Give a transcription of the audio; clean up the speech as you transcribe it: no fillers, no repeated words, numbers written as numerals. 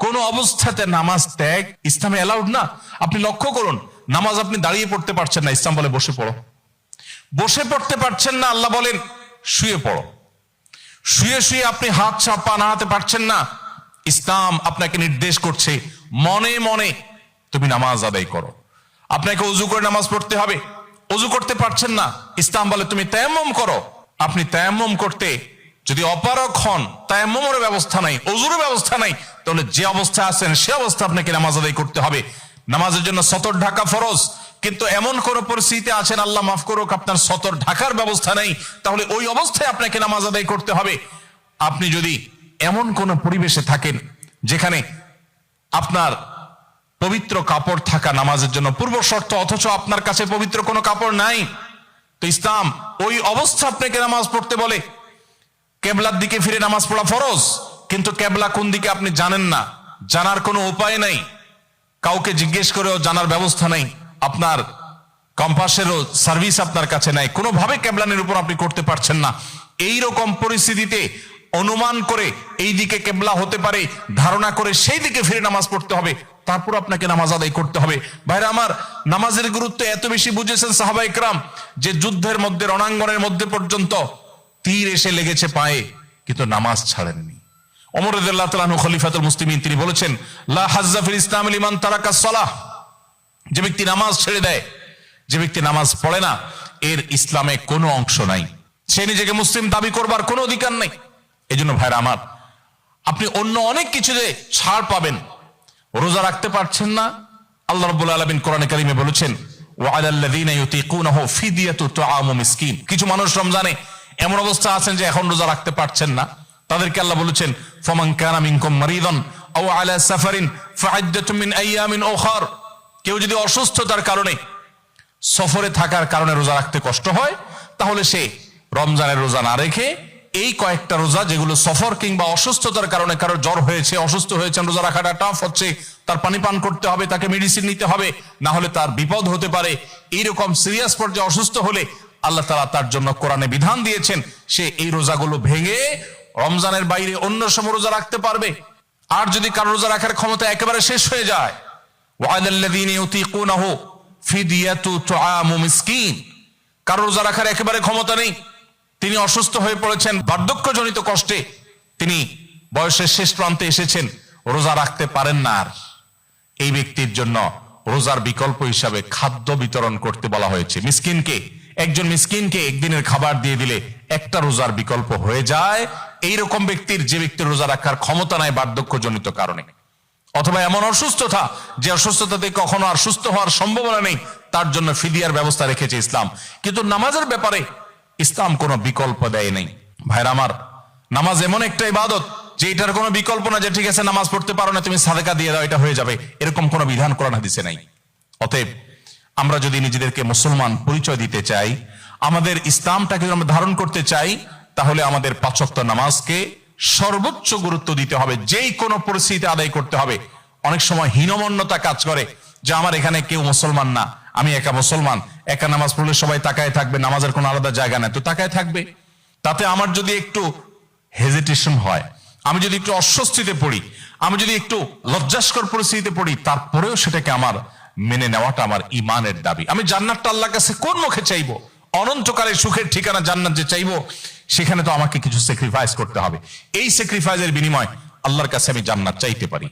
কোন অবস্থাতে নামাজ ত্যাগ ইসলামে অ্যালাউড না। আপনি লক্ষ্য করুন, নামাজ আপনি দাঁড়িয়ে পড়তে পারছেন না, ইসলাম বলে বসে পড়ো। বসে পড়তে পারছেন না, আল্লাহ বলেন শুয়ে পড়ো। শুয়ে শুয়ে আপনি হাত পা নাড়াতে পারছেন না, ইসলাম আপনাকে নির্দেশ করছে মনে মনে তুমি নামাজ আদায় করো। আপনাকে ওযু করে নামাজ পড়তে হবে, ওযু করতে পারছেন না, ইসলাম বলে তুমি তায়াম্মুম করো। আপনি তায়াম্মুম করতে যদি অপারগ হন, তায়াম্মুমের ব্যবস্থা নাই, ওযুর ব্যবস্থা নাই, তাহলে যে অবস্থায় আছেন সে অবস্থা আপনাকে নামাজ আদায় করতে হবে। নামাজের জন্য সতর ঢাকা ফরজ, কিন্তু এমন কোন পরিস্থিতিতে আছেন, আল্লাহ মাফ করুক, আপনার সতর ঢাকার ব্যবস্থা নেই, তাহলে ওই অবস্থায় আপনাকে নামাজ আদায় করতে হবে। আপনি যদি এমন কোন পরিবেশে থাকেন যেখানে আপনার পবিত্র কাপড় থাকা নামাজের জন্য পূর্ব শর্ত, অথচ আপনার কাছে পবিত্র কোনো কাপড় নাই, তো ইসলাম ওই অবস্থা আপনাকে নামাজ পড়তে বলে। কেবলার দিকে ফিরে নামাজ পড়া ফরজ, কিন্তু কেবলা কোন দিকে আপনি জানেন না, জানার কোনো উপায় নাই, কাউকে জিজ্ঞেস করেও জানার ব্যবস্থা নেই, আপনার কম্পাসেরও সার্ভিস আপনার কাছে নাই, কোনোভাবে কেবলানের উপর আপনি করতে পারছেন না। এই রকম পরিস্থিতিতে অনুমান করে এই দিকে কেবলা হতে পারে ধারণা করে সেই দিকে ফিরে নামাজ পড়তে হবে, তারপর আপনাকে নামাজ আদায় করতে হবে। ভাইরা আমার, নামাজের গুরুত্ব এত বেশি বুঝেছেন সাহাবা ইকরাম যে যুদ্ধের মধ্যে, রণাঙ্গনের মধ্যে পর্যন্ত তীর এসে লেগেছে পায়ে, কিন্তু নামাজ ছাড়েননি। ওমর রাদিয়াল্লাহু তাআলা আনহু খলিফাতুল মুসলিমিন, তিনি বলেছেন লা হাজ্জা ফিল ইসলাম লিমান তারাকাস সালাহ, যে ব্যক্তি নামাজ ছেড়ে দেয়, যে ব্যক্তি নামাজ পড়ে না, এর ইসলামে কোনো অংশ নাই, সে নিজেকে মুসলিম দাবি করবার কোনো অধিকার নেই। এই জন্য ভাইরা আমার, আপনি অন্য অনেক কিছুতে ছাড় পাবেন, রোজা রাখতে পারছেন না, আল্লাহ রাব্বুল আলামিন কোরআনে কারিমে বলেছেন ওয়া আলাল্লাযীনা ইউতীকুনাহু ফিদিয়াতু তুআমু মিসকিন। কিছু মানুষ রমজানে এমন অবস্থা আছেন যে এখন রোজা রাখতে পারছেন না, তাদেরকে আল্লাহ বলেছেন ফামান কানা মিনকুম মারিদান আও আলা সাফারিন ফাইদ্দাতুম মিন আইয়ামিন উখার। কেউ যদি অসুস্থতার কারণে, সফরে থাকার কারণে রোজা রাখতে কষ্ট হয়, তাহলে সে রমজানের রোজা না রেখে এই কয়েকটা রোজা, যেগুলো সফর কিংবা অসুস্থতার কারণে, কারো জ্বর হয়েছে, অসুস্থ হয়েছেন, রোজা রাখাটা টাফ হচ্ছে, তার পানি পান করতে হবে, তাকে মেডিসিন নিতে হবে, না হলে তার বিপদ হতে পারে, এইরকম সিরিয়াস পর্যায়ে অসুস্থ হলে আল্লাহ তাআলা তার জন্য কোরআনে বিধান দিয়েছেন, সে এই রোজাগুলো ভেঙে রমজানের বাইরে অন্য সময় রোজা রাখতে পারবে। আর যদি কারো রোজা রাখার ক্ষমতা একেবারে শেষ হয়ে যায়, ওয়ালাল্লাযীনা ইউতীকুনাহু ফিদিয়াতু তুআমু মিসকিন, কারো রোজা রাখার একেবারে ক্ষমতা নেই, তিনি অসুস্থ হয়ে পড়েছেন, বার্ধক্যজনিত কষ্টে তিনি বয়সের শেষ প্রান্তে এসেছেন, রোজা রাখতে পারেন না, আর এই ব্যক্তির জন্য রোজার বিকল্প হিসাবে খাদ্য বিতরণ করতে বলা হয়েছে। মিসকিনকে, একজন মিসকিনকে একদিনের খাবার দিয়ে দিলে একটা রোজার বিকল্প হয়ে যায়। এইরকম ব্যক্তির, যে ব্যক্তির রোজা রাখার ক্ষমতা নাই বার্ধক্যজনিত কারণে, অথবা এমন অসুস্থতা যে অসুস্থতাতে কখনো আর সুস্থ হওয়ার সম্ভাবনা নেই, তার জন্য ফিদিয়ার ব্যবস্থা রেখেছে ইসলাম। কিন্তু নামাজের ব্যাপারে ইসলাম কোনো বিকল্প দেয় নাই। ভাইরা আমার, নামাজ এমন একটা ইবাদত যে এটার কোনো বিকল্প না, যে ঠিক আছে নামাজ পড়তে পারো না, তুমি সাদেকা দিয়ে দাও, এটা হয়ে যাবে, এরকম কোনো বিধান কোরআন হাদিসে নাই। অতএব আমরা যদি নিজেদেরকে মুসলমান পরিচয় দিতে চাই, আমাদের ইসলামটাকে আমরা ধারণ করতে চাই, তাহলে আমাদের 5 ওয়াক্ত নামাজকে সর্বোচ্চ গুরুত্ব দিতে হবে, যেই কোনো পরিস্থিতিতে আদায় করতে হবে। অনেক সময় হীনমন্যতা কাজ করে যে আমার এখানে কেউ মুসলমান না, আমি একা মুসলমান, একা নামাজ পড়লে সবাই তাকায় থাকবে, নামাজের কোনো আলাদা জায়গা নেই, তো তাকায় থাকবে। তাতে আমার যদি একটু হেজিটেশন হয়, আমি যদি একটু অস্বস্তিতে পড়ি, আমি যদি একটু লজ্জাস্কর পরিস্থিতিতে পড়ি, তারপরেও সেটাকে আমার মেনে নেওয়াটা আমার ইমানের দাবি। আমি জান্নাতটা আল্লাহর কাছে কোন মুখে চাইবো? অনন্তকালের সুখের ঠিকানা জান্নাত যে চাইবো, সেখানে তো আমাকে কিছু স্যাক্রিফাইস করতে হবে। এই স্যাক্রিফাইসের বিনিময় আল্লাহর কাছে আমি জান্নাত চাইতে পারি।